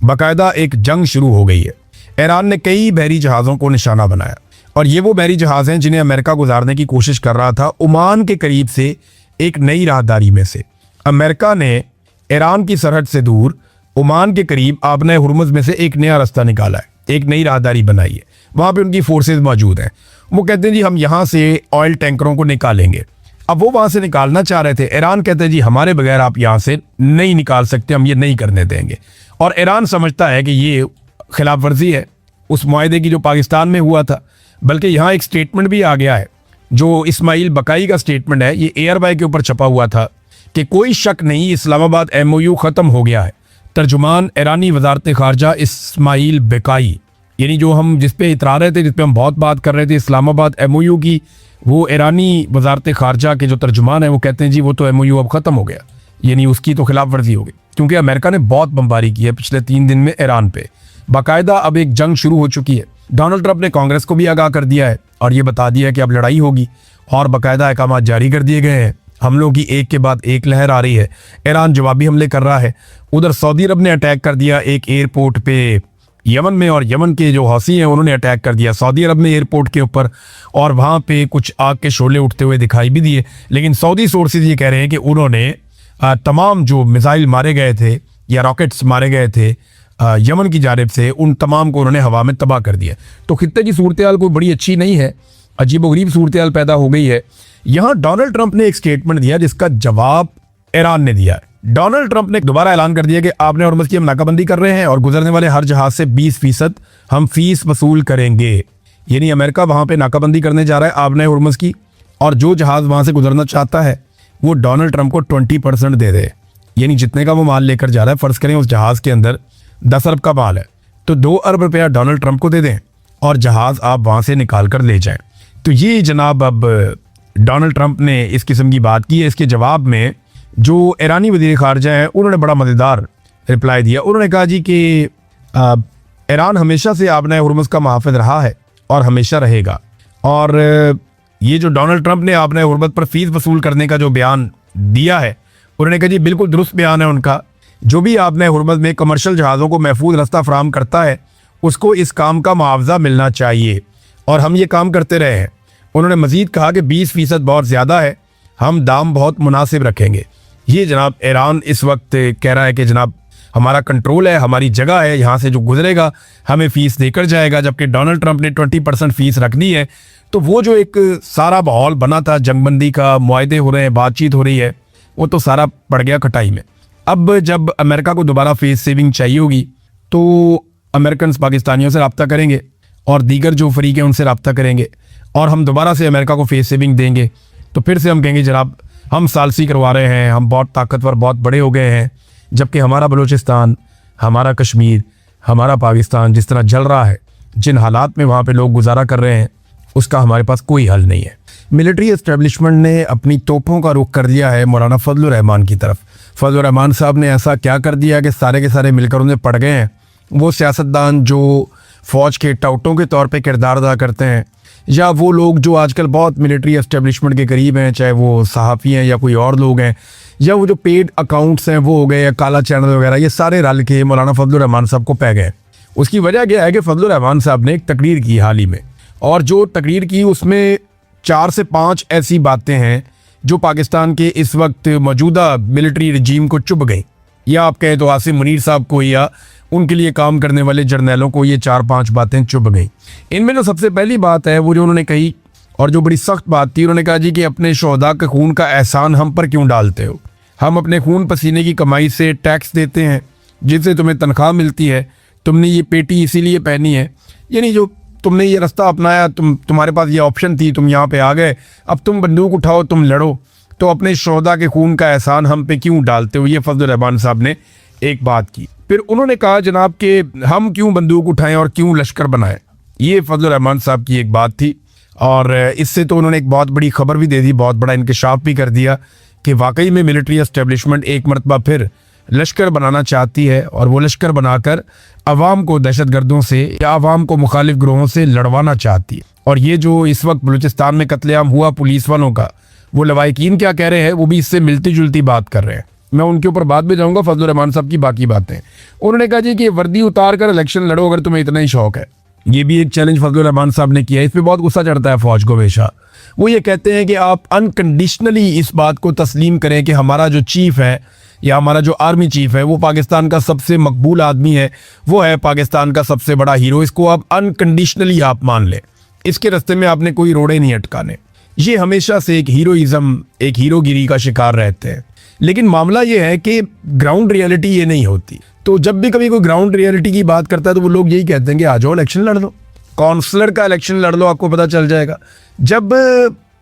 बाकायदा एक जंग शुरू हो गई है। ईरान ने कई बहरी जहाज़ों को निशाना बनाया और ये वो बहरी जहाज़ हैं जिन्हें अमेरिका गुजारने की कोशिश कर रहा था ओमान के करीब से एक नई राहदारी में से। अमेरिका ने ईरान की सरहद से दूर ओमान के करीब आबने हुर्मुज़ में से एक नया रास्ता निकाला है, एक नई राहदारी बनाई है। वहाँ पे उनकी फोर्सेज मौजूद हैं। वो कहते हैं जी हम यहाँ से ऑयल टैंकरों को निकालेंगे। अब वो वहाँ से निकालना चाह रहे थे। ईरान कहते हैं जी हमारे बगैर आप यहाँ से नहीं निकाल सकते, हम ये नहीं करने देंगे। और ईरान समझता है कि ये खिलाफ वर्जी है उस मुआहदे की जो पाकिस्तान में हुआ था। बल्कि यहाँ एक स्टेटमेंट भी आ गया है जो इस्माइल बकाई का स्टेटमेंट है, ये एयरबाई के ऊपर छपा हुआ था कि कोई शक नहीं इस्लामाबाद MOU ख़त्म हो गया है। तर्जुमान ईरानी वजारत खारजा इस्माइल बकाई, यानी जो हम जिस पे इतरा रहे थे, जिस पे हम बहुत बात कर रहे थे इस्लामाबाद MOU की, वो ईरानी वजारत खारजा के जो तर्जुमान है वो कहते हैं जी वो तो MOU अब ख़त्म हो गया, यानी उसकी तो खिलाफ वर्जी हो गई। क्योंकि अमेरिका ने बहुत बमबारी की है पिछले 3 दिन में ईरान पे। बाकायदा अब एक जंग शुरू हो चुकी है। डोनाल्ड ट्रंप ने कांग्रेस को भी आगाह कर दिया है और ये बता दिया है कि अब लड़ाई होगी और बाकायदा अहकाम जारी कर दिए गए हैं। हमलों की एक के बाद एक लहर आ रही है। ईरान जवाबी हमले कर रहा है। उधर सऊदी अरब ने अटैक कर दिया एक एयरपोर्ट पे यमन में, और यमन के जो हौसी हैं उन्होंने अटैक कर दिया सऊदी अरब में एयरपोर्ट के ऊपर, और वहाँ पे कुछ आग के शोले उठते हुए दिखाई भी दिए। लेकिन सऊदी सोर्सेज ये कह रहे हैं कि उन्होंने तमाम जो मिसाइल मारे गए थे या रॉकेट्स मारे गए थे यमन की जानिब से, उन तमाम को उन्होंने हवा में तबाह कर दिया। तो खित्ते की सूरत हाल कोई बड़ी अच्छी नहीं है, अजीबोगरीब सूरत हाल पैदा हो गई है। यहाँ डोनाल्ड ट्रंप ने एक स्टेटमेंट दिया जिसका जवाब ईरान ने दिया है। डोनाल्ड ट्रंप ने दोबारा ऐलान कर दिया कि आबने हुर्मुज़ की हम नाकाबंदी कर रहे हैं और गुजरने वाले हर जहाज से 20% हम फीस वसूल करेंगे। यानी अमेरिका वहाँ पे नाकाबंदी करने जा रहा है आबने हुर्मुज़ की, और जो जहाज वहाँ से गुजरना चाहता है वो डोनाल्ड ट्रंप को 20% दे दे। यानी जितने का वो माल लेकर जा रहा है, फ़र्ज़ करें उस जहाज़ के अंदर 10 अरब का माल है, तो 2 अरब रुपया डोनाल्ड ट्रंप को दे दें और जहाज़ आप वहाँ से निकाल कर ले जाएं। तो ये जनाब अब डोनाल्ड ट्रंप ने इस किस्म की बात की है। इसके जवाब में जो ईरानी वज़ीर ख़ारजा हैं उन्होंने बड़ा मज़ेदार रिप्लाई दिया। उन्होंने कहा जी कि ईरान हमेशा से आबने हुर्मुज़ का मुहाफ़िज़ रहा है और हमेशा रहेगा। और ये जो डोनाल्ड ट्रंप ने आबने हुर्मुज़ पर फीस वसूल करने का जो बयान दिया है, उन्होंने कहा जी बिल्कुल दुरुस्त बयान है उनका। जो भी आबने हुर्मुज़ में कमर्शियल जहाज़ों को महफूज रास्ता फराहम करता है उसको इस काम का मुआवजा मिलना चाहिए, और हम ये काम करते रहे हैं। उन्होंने मज़ीद कहा कि 20% बहुत ज़्यादा है, हम दाम बहुत मुनासिब रखेंगे। ये जनाब ईरान इस वक्त कह रहा है कि जनाब हमारा कंट्रोल है, हमारी जगह है, यहाँ से जो गुजरेगा हमें फ़ीस देकर जाएगा। जबकि डोनाल्ड ट्रंप ने 20% फ़ीस रखनी है। तो वो जो एक सारा माहौल बना था जंगबंदी का, मुआहदे हो रहे हैं, बातचीत हो रही है, वो तो सारा पड़ गया खटाई में। अब जब अमेरिका को दोबारा फ़ीस सेविंग चाहिए होगी तो अमेरिकन पाकिस्तानियों से रब्ता करेंगे और दीगर जो फरीक हैं उनसे रब्ता करेंगे, और हम दोबारा से अमेरिका को फ़ीस सेविंग देंगे। तो फिर से हम कहेंगे जनाब हम सालसी करवा रहे हैं, हम बहुत ताकतवर, बहुत बड़े हो गए हैं। जबकि हमारा बलूचिस्तान, हमारा कश्मीर, हमारा पाकिस्तान जिस तरह जल रहा है, जिन हालात में वहाँ पे लोग गुजारा कर रहे हैं, उसका हमारे पास कोई हल नहीं है। मिलिट्री एस्टेब्लिशमेंट ने अपनी तोपों का रुख कर दिया है मौलाना फजलुर रहमान की तरफ। फजलुर रहमान साहब ने ऐसा क्या कर दिया कि सारे के सारे मिलकर उन्हें पड़ गए हैं। वो सियासतदान जो फ़ौज के टाउटों के तौर पे किरदार अदा करते हैं, या वो लोग जो आजकल बहुत मिलिट्री एस्टेब्लिशमेंट के करीब हैं, चाहे वो सहाफ़ी हैं या कोई और लोग हैं, या वो जो पेड अकाउंट्स हैं वो हो गए, या काला चैनल वगैरह, ये सारे रल के मौलाना फजलुर रहमान साहब को पै गए। उसकी वजह क्या है कि फजलुर रहमान साहब ने एक तकरीर की हाल ही में, और जो तकरीर की उसमें 4 से 5 ऐसी बातें हैं जो पाकिस्तान के इस वक्त मौजूदा मिलिट्री रजीम को चुभ गई, या आप कहें तो आसिम मुनीर साहब को या उनके लिए काम करने वाले जर्नैलों को ये 4-5 बातें चुभ गई। इनमें जो सबसे पहली बात है वो जो उन्होंने कही, और जो बड़ी सख्त बात थी, उन्होंने कहा जी कि अपने शोहदा के खून का एहसान हम पर क्यों डालते हो? हम अपने खून पसीने की कमाई से टैक्स देते हैं, जिससे तुम्हें तनख्वाह मिलती है। तुमने ये पेटी इसीलिए पहनी है, यानी जो तुमने ये रास्ता अपनाया, तुम्हारे पास ये ऑप्शन थी, तुम यहाँ पे आ गए, अब तुम बंदूक उठाओ, तुम लड़ो, तो अपने शोहदा के खून का एहसान हम पे क्यों डालते हो? ये फजलुर रहमान साहब ने एक बात की। फिर उन्होंने कहा जनाब कि हम क्यों बंदूक उठाएं और क्यों लश्कर बनाएं, ये फजलुर रहमान साहब की एक बात थी। और इससे तो उन्होंने एक बहुत बड़ी खबर भी दे दी, बहुत बड़ा इंकशाफ भी कर दिया कि वाकई में मिलिट्री एस्टेब्लिशमेंट एक मरतबा फिर लश्कर बनाना चाहती है, और वो लश्कर बनाकर अवाम को दहशतगर्दों से या अवाम को मुखालिफ ग्रोहों से लड़वाना चाहती है। और ये जो इस वक्त बलूचिस्तान में कत्लेआम हुआ पुलिस वालों का, वो लवाहिकीन क्या कह रहे हैं, वो भी इससे मिलती जुलती बात कर रहे हैं। मैं उनके ऊपर बाद में जाऊंगा, फजलुर रहमान साहब की बाकी बातें। उन्होंने कहा जी कि वर्दी उतार कर इलेक्शन लड़ो अगर तुम्हें इतना ही शौक है। ये भी एक चैलेंज फजलुर रहमान साहब ने किया। इस पर बहुत गुस्सा चढ़ता है फौज को हमेशा। वो ये कहते हैं कि आप अनकंडीशनली इस बात को तस्लीम करें कि हमारा जो चीफ है या हमारा जो आर्मी चीफ है वो पाकिस्तान का सबसे मकबूल आदमी है, वो है पाकिस्तान का सबसे बड़ा हीरो, इसको आप अनकंडीशनली आप मान लें। इसके रास्ते में आपने कोई रोड़े नहीं अटकाने। ये हमेशा से एक हीरोइज्म, एक हीरोगिरी का शिकार रहते हैं। लेकिन मामला ये है कि ग्राउंड रियलिटी ये नहीं होती। तो जब भी कभी कोई ग्राउंड रियलिटी की बात करता है तो वो लोग यही कहते हैं कि आ जाओ इलेक्शन लड़ लो, काउंसलर का इलेक्शन लड़ लो, आपको पता चल जाएगा। जब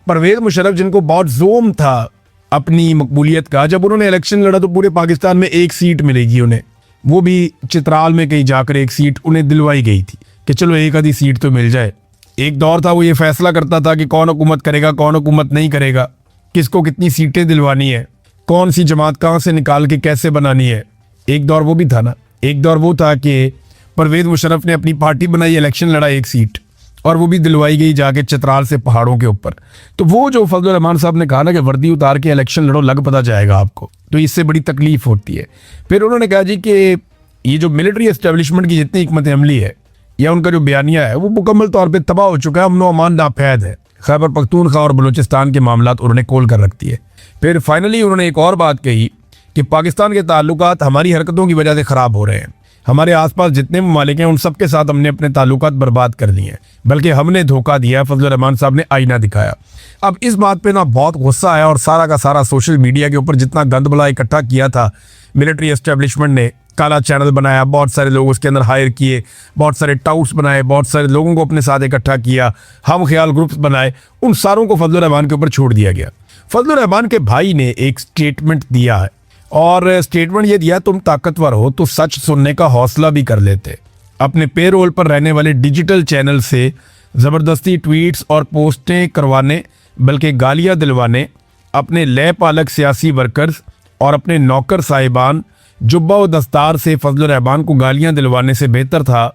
परवेज मुशर्रफ, जिनको बहुत जोम था अपनी मकबूलियत का, जब उन्होंने इलेक्शन लड़ा तो पूरे पाकिस्तान में एक सीट मिलेगी उन्हें, वो भी चित्राल में कहीं जाकर एक सीट उन्हें दिलवाई गई थी कि चलो एक आधी सीट तो मिल जाए। एक दौर था वो ये फैसला करता था कि कौन हुकूमत करेगा, कौन हुकूमत नहीं करेगा, किसको कितनी सीटें दिलवानी है, कौन सी जमात कहाँ से निकाल के कैसे बनानी है। एक दौर वो भी था ना। एक दौर वो था कि परवेज मुशर्रफ ने अपनी पार्टी बनाई, इलेक्शन लड़ा एक सीट, और वो भी दिलवाई गई जाके चित्राल से पहाड़ों के ऊपर। तो वो जो फजलुर रहमान साहब ने कहा ना कि वर्दी उतार के इलेक्शन लड़ो, लग पता जाएगा आपको, तो इससे बड़ी तकलीफ होती है। फिर उन्होंने कहा जी कि ये जो मिलिट्री एस्टेब्लिशमेंट की जितनी हिकमत अमली है या उनका जो बयानिया है वो मुकम्मल तौर पर तबाह हो चुका है, अमन अमान नाफैद है। खैबर पख्तूनख्वा और बलूचिस्तान के मामलात उन्होंने खोल कर रख दिए। फिर फाइनली उन्होंने एक और बात कही कि पाकिस्तान के ताल्लुकात हमारी हरकतों की वजह से ख़राब हो रहे हैं। हमारे आसपास जितने ममालिक हैं उन सब के साथ हमने अपने ताल्लुकात बर्बाद कर दिए हैं, बल्कि हमने धोखा दिया। फजलुर रहमान साहब ने आईना दिखाया। अब इस बात पे ना बहुत गुस्सा आया और सारा का सारा सोशल मीडिया के ऊपर जितना गंद बला इकट्ठा किया था मिलिट्री एस्टेब्लिशमेंट ने, काला चैनल बनाया, बहुत सारे लोग उसके अंदर हायर किए, बहुत सारे टाउट्स बनाए, बहुत सारे लोगों को अपने साथ इकट्ठा किया, हम ख्याल ग्रुप्स बनाए, उन सारों को फजलुर रहमान के ऊपर छोड़ दिया गया। फजलुर रहमान के भाई ने एक स्टेटमेंट दिया है और स्टेटमेंट ये दिया, तुम ताकतवर हो तो सच सुनने का हौसला भी कर लेते। अपने पेरोल पर रहने वाले डिजिटल चैनल से ज़बरदस्ती ट्वीट्स और पोस्टें करवाने, बल्कि गालियां दिलवाने, अपने लय पालक सियासी वर्कर्स और अपने नौकर साहिबान जुब्बा व दस्तार से फजलुर रहमान को गालियां दिलवाने से बेहतर था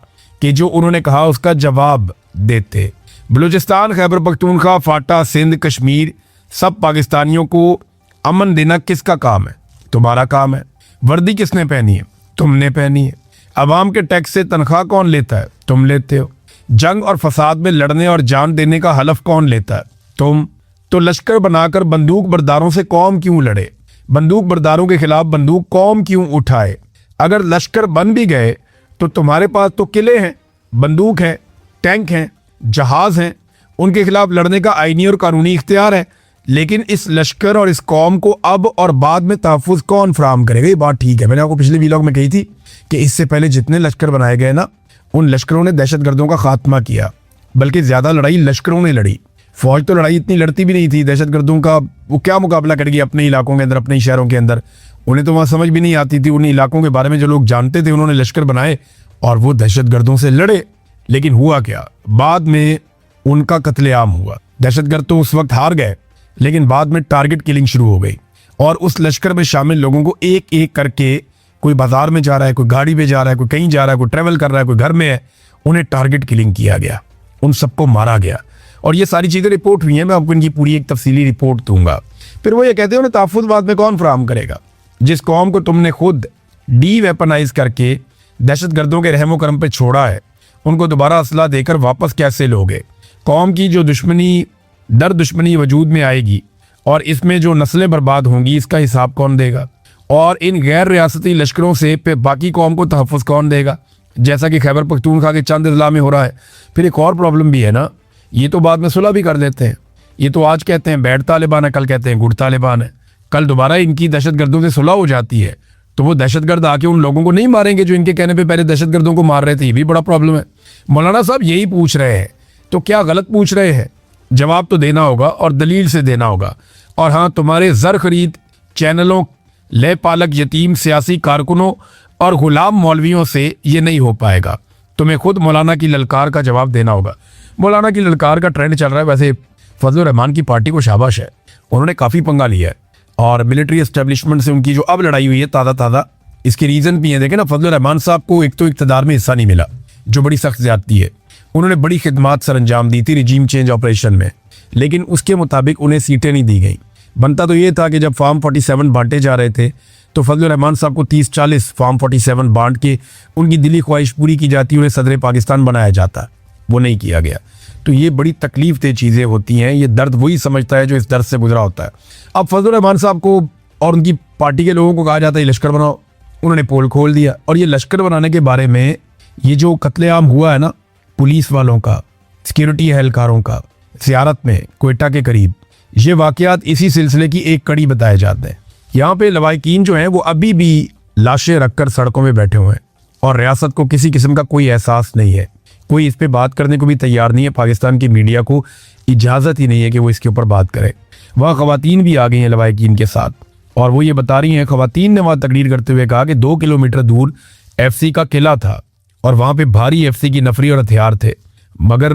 कि जो उन्होंने कहा उसका जवाब देते। बलूचिस्तान, खैबर पख्तूनख्वा, फाटा, सिंध, कश्मीर, सब पाकिस्तानियों को अमन देना किसका काम है? तुम्हारा काम है। वर्दी किसने पहनी है? तुमने पहनी है। अवाम के टैक्स से तनख्वाह कौन लेता है? तुम लेते हो। जंग और फसाद में लड़ने और जान देने का हलफ कौन लेता है? तुम। तो लश्कर बनाकर बंदूक बरदारों से कौम क्यों लड़े? बंदूक बरदारों के खिलाफ बंदूक कौम क्यों उठाए? अगर लश्कर बन भी गए तो तुम्हारे पास तो किले हैं, बंदूक है, टैंक हैं, जहाज हैं, उनके खिलाफ लड़ने का आईनी और कानूनी इख्तियार है। लेकिन इस लश्कर और इस कौम को अब और बाद में तहफ़्फ़ुज़ कौन फराहम करेगा? ये बात ठीक है। मैंने आपको पिछले वीलॉग में कही थी कि इससे पहले जितने लश्कर बनाए गए ना, उन लश्करों ने दहशतगर्दों का खात्मा किया, बल्कि ज़्यादा लड़ाई लश्करों ने लड़ी। फौज तो लड़ाई इतनी लड़ती भी नहीं थी। दहशतगर्दों का वो क्या मुकाबला करेगी अपने इलाकों के अंदर, अपने ही शहरों के अंदर? उन्हें तो वहाँ समझ भी नहीं आती थी। उन इलाकों के बारे में जो लोग जानते थे उन्होंने लश्कर बनाए और वो दहशतगर्दों से लड़े। लेकिन हुआ क्या? बाद में उनका कत्लेआम हुआ। दहशतगर्द तो उस वक्त हार गए, लेकिन बाद में टारगेट किलिंग शुरू हो गई और उस लश्कर में शामिल लोगों को एक एक करके, कोई बाजार में जा रहा है, कोई गाड़ी में जा रहा है, कोई कहीं जा रहा है, कोई ट्रैवल कर रहा है, कोई घर में है, उन्हें टारगेट किलिंग किया गया, उन सबको मारा गया। और ये सारी चीज़ें रिपोर्ट हुई हैं। मैं आपको इनकी पूरी एक तफसीली रिपोर्ट दूंगा। फिर वो ये कहते हैं उन्हें तहफ़्फ़ुज़ बाद में कौन फराहम करेगा? जिस कौम को तुमने खुद डी वेपनाइज करके दहशतगर्दों के रहमो करम पे छोड़ा है, उनको दोबारा असला देकर वापस कैसे लोगे? कौम की जो दुश्मनी वजूद में आएगी और इसमें जो नस्लें बर्बाद होंगी, इसका हिसाब कौन देगा? और इन गैर रियासती लश्करों से पे बाकी कौम को तहफ़्फ़ुज़ कौन देगा, जैसा कि खैबर पख्तूनख्वा के चंद अजला में हो रहा है? फिर एक और प्रॉब्लम भी है ना, ये तो बाद में सुलह भी कर देते हैं। ये तो आज कहते हैं बैड तालिबान है, कल कहते हैं गुड तालिबान है, कल दोबारा इनकी दहशतगर्दों से सुलह हो जाती है तो वो दहशतगर्द आके उन लोगों को नहीं मारेंगे जो इनके कहने पे पहले दहशतगर्दों को मार रहे थे। ये भी बड़ा प्रॉब्लम है। मौलाना साहब यही पूछ रहे हैं, तो क्या गलत पूछ रहे हैं? जवाब तो देना होगा और दलील से देना होगा। और हाँ, तुम्हारे ज़र खरीद चैनलों, ले पालक यतीम सियासी कारकुनों और गुलाम मौलवियों से ये नहीं हो पाएगा। तुम्हें खुद मौलाना की ललकार का जवाब देना होगा। मौलाना की ललकार का ट्रेंड चल रहा है। वैसे फजलुर रहमान की पार्टी को शाबाश है, उन्होंने काफ़ी पंगा लिया है और मिलिट्री एस्टेब्लिशमेंट से उनकी जो अब लड़ाई हुई है ताज़ा, इसके रीज़न भी है। देखें ना, फजलुर रहमान साहब को एक तो इक़्तिदार में हिस्सा नहीं मिला, जो बड़ी सख्त ज़्यादती है। उन्होंने बड़ी खिदमात सर अंजाम दी थी रिजीम चेंज ऑपरेशन में, लेकिन उसके मुताबिक उन्हें सीटें नहीं दी गई। बनता तो ये था कि जब फॉर्म 47 बांटे जा रहे थे तो फजलुर रहमान साहब को 30-40 फॉर्म 47 बांट के उनकी दिली ख्वाहिश पूरी की जाती, उन्हें सदर पाकिस्तान बनाया जाता, वो नहीं किया गया। तो ये बड़ी तकलीफ दे चीज़ें होती हैं, ये दर्द वही समझता है जो इस दर्द से गुजरा होता है। अब फजलुर रहमान साहब को और उनकी पार्टी के लोगों को कहा जाता है लश्कर बनाओ, उन्होंने पोल खोल दिया। और ये लश्कर बनाने के बारे में ये जो कत्लेआम हुआ है ना पुलिस वालों का, सिक्योरिटी एहलकारों का सियारत में कोयटा के करीब, ये वाकयात इसी सिलसिले की एक कड़ी बताए जाते हैं। यहाँ पे लवाहिकीन जो हैं वो अभी भी लाशें रखकर सड़कों में बैठे हुए हैं और रियासत को किसी किस्म का कोई एहसास नहीं है, कोई इस पे बात करने को भी तैयार नहीं है। पाकिस्तान की मीडिया को इजाज़त ही नहीं है कि वो इसके ऊपर बात करे। वहाँ ख़वातीन भी आ गई हैं लवाहिकीन के साथ और वो ये बता रही हैं, ख़वातीन ने वहाँ तकरीर करते हुए कहा कि 2 किलोमीटर दूर FC का किला था और वहाँ पे भारी FC की नफरी और हथियार थे, मगर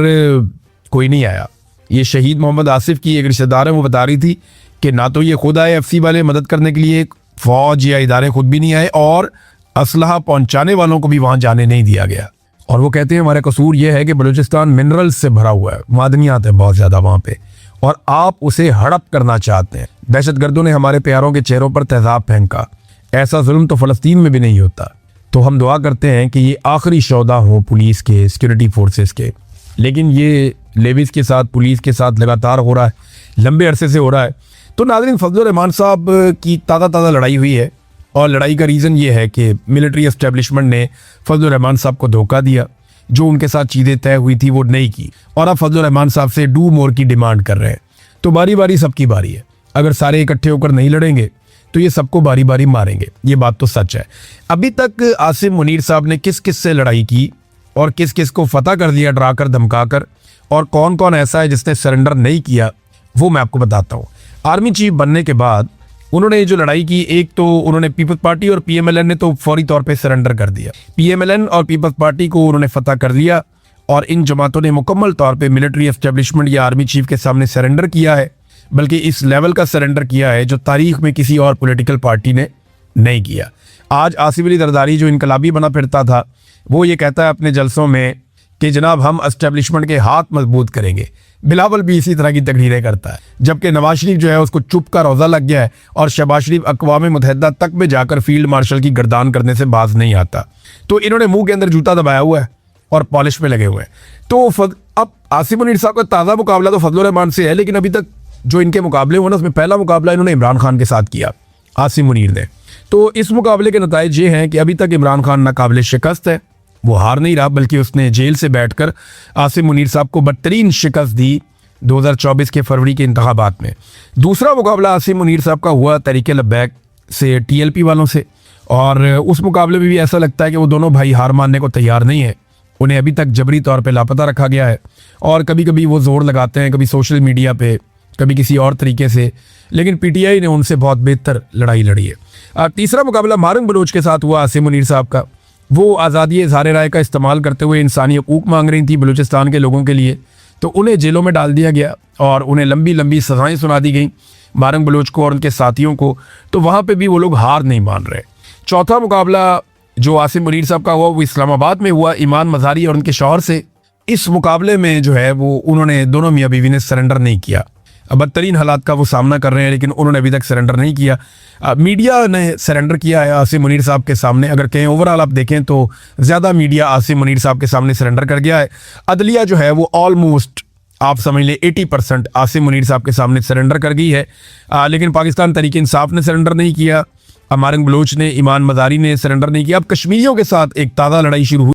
कोई नहीं आया। ये शहीद मोहम्मद आसिफ की एक रिश्तेदार है, वो बता रही थी कि ना तो ये खुद आए FC वाले मदद करने के लिए, फौज या इदारे खुद भी नहीं आए और असलहा पहुंचाने वालों को भी वहां जाने नहीं दिया गया। और वो कहते हैं हमारा कसूर ये है कि बलूचिस्तान मिनरल्स से भरा हुआ है, मादनियात है बहुत ज्यादा वहां पे, और आप उसे हड़प करना चाहते हैं। दहशतगर्दों ने हमारे प्यारों के चेहरों पर तेजाब फेंका, ऐसा जुल्म तो फलस्तीन में भी नहीं होता। तो हम दुआ करते हैं कि ये आखिरी सौदा हो पुलिस के, सिक्योरिटी फोर्सेस के, लेकिन ये लेविस के साथ, पुलिस के साथ लगातार हो रहा है, लंबे अरसे से हो रहा है। तो नाज़रीन, फजलुर रहमान साहब की ताज़ा लड़ाई हुई है और लड़ाई का रीज़न ये है कि मिलिट्री एस्टेब्लिशमेंट ने फजलुर रहमान साहब को धोखा दिया, जो उनके साथ चीज़ें तय हुई थी वो नहीं की, और अब फजलुर रहमान साहब से डू मोर की डिमांड कर रहे हैं। तो बारी बारी सबकी बारी है, अगर सारे इकट्ठे होकर नहीं लड़ेंगे तो ये सबको बारी बारी मारेंगे, ये बात तो सच है। अभी तक आसिम मुनीर साहब ने किस किस से लड़ाई की और किस किस को फतह कर दिया डरा कर धमका कर, और कौन कौन ऐसा है जिसने सरेंडर नहीं किया, वो मैं आपको बताता हूँ। आर्मी चीफ बनने के बाद उन्होंने ये जो लड़ाई की, एक तो उन्होंने पीपल्स पार्टी और PMLN ने तो फौरी तौर पे सरेंडर कर दिया। PMLN और पीपल्स पार्टी को उन्होंने फतह कर दिया और इन जमातों ने मुकम्मल तौर पे मिलिट्री एस्टेब्लिशमेंट या आर्मी चीफ के सामने सरेंडर किया है, बल्कि इस लेवल का सरेंडर किया है जो तारीख में किसी और पॉलिटिकल पार्टी ने नहीं किया। आज आसिफ अली जरदारी जो इनकलाबी बना फिरता था, वो ये कहता है अपने जलसों में कि जनाब हम एस्टेब्लिशमेंट के हाथ मजबूत करेंगे। बिलावल भी इसी तरह की तकरीरें करता है, जबकि नवाज शरीफ जो है उसको चुप का रोज़ा लग गया है और शहबाज शरीफ अक़वाम मुत्तहिदा तक में जाकर फील्ड मार्शल की गर्दान करने से बाज नहीं आता। तो इन्होंने मुंह के अंदर जूता दबाया हुआ है और पॉलिश पे लगे हुए हैं। तो अब आसिम मुनीर साहब का ताज़ा मुकाबला तो फजलुर रहमान से है, लेकिन अभी तक जो इनके मुकाबले हुए ना, उसमें पहला मुकाबला इन्होंने इमरान खान के साथ किया, आसिम मुनीर ने। तो इस मुकाबले के नताइज ये हैं कि अभी तक इमरान खान नाकाबिल शिकस्त है, वो हार नहीं रहा, बल्कि उसने जेल से बैठकर आसिम मुनीर साहब को बदतरीन शिकस्त दी 2024 के फरवरी के इंतखाबात में। दूसरा मुकाबला आसिम मुनीर साहब का हुआ तहरीके लब्बैक से, TLP वालों से, और उस मुकाबले में भी ऐसा लगता है कि वो दोनों भाई हार मानने को तैयार नहीं है। उन्हें अभी तक जबरी तौर पे लापता रखा गया है और कभी कभी वो जोर लगाते हैं, कभी सोशल मीडिया पे, कभी किसी और तरीके से, लेकिन PTI ने उनसे बहुत बेहतर लड़ाई लड़ी है। तीसरा मुकाबला मारंग बलोच के साथ हुआ आसिम मुनीर साहब का। वो आज़ादी इज़हार राय का इस्तेमाल करते हुए इंसानी हकूक़ मांग रही थी बलूचिस्तान के लोगों के लिए, तो उन्हें जेलों में डाल दिया गया और उन्हें लंबी लंबी सज़ाएं सुना दी गई, मारंग बलोच को और उनके साथियों को। तो वहाँ पे भी वो लोग हार नहीं मान रहे। चौथा मुकाबला जो आसिम मुनीर साहब का हुआ वो इस्लामाबाद में हुआ, ईमान मज़ारी और उनके शौहर से। इस मुकाबले में जो है वो उन्होंने, दोनों मियाँ बीवी ने सरेंडर नहीं किया। बदतरीन हालात का वो सामना कर रहे हैं, लेकिन उन्होंने अभी तक सरेंडर नहीं किया। मीडिया ने सरेंडर किया है आसिम मुनीर साहब के सामने। अगर कहें ओवरऑल आप देखें तो ज़्यादा मीडिया आसिम मुनीर साहब के सामने सरेंडर कर गया है। अदलिया जो है वो ऑलमोस्ट आप समझ लें 80% आसिम मुनीर साहब के सामने सरेंडर कर गई है, लेकिन पाकिस्तान तहरीक इंसाफ ने सरेंडर नहीं किया, मारंग बलोच ने, ईमान मज़ारी ने सरेंडर नहीं किया। अब कश्मीरियों के साथ एक ताज़ा लड़ाई शुरू हुई।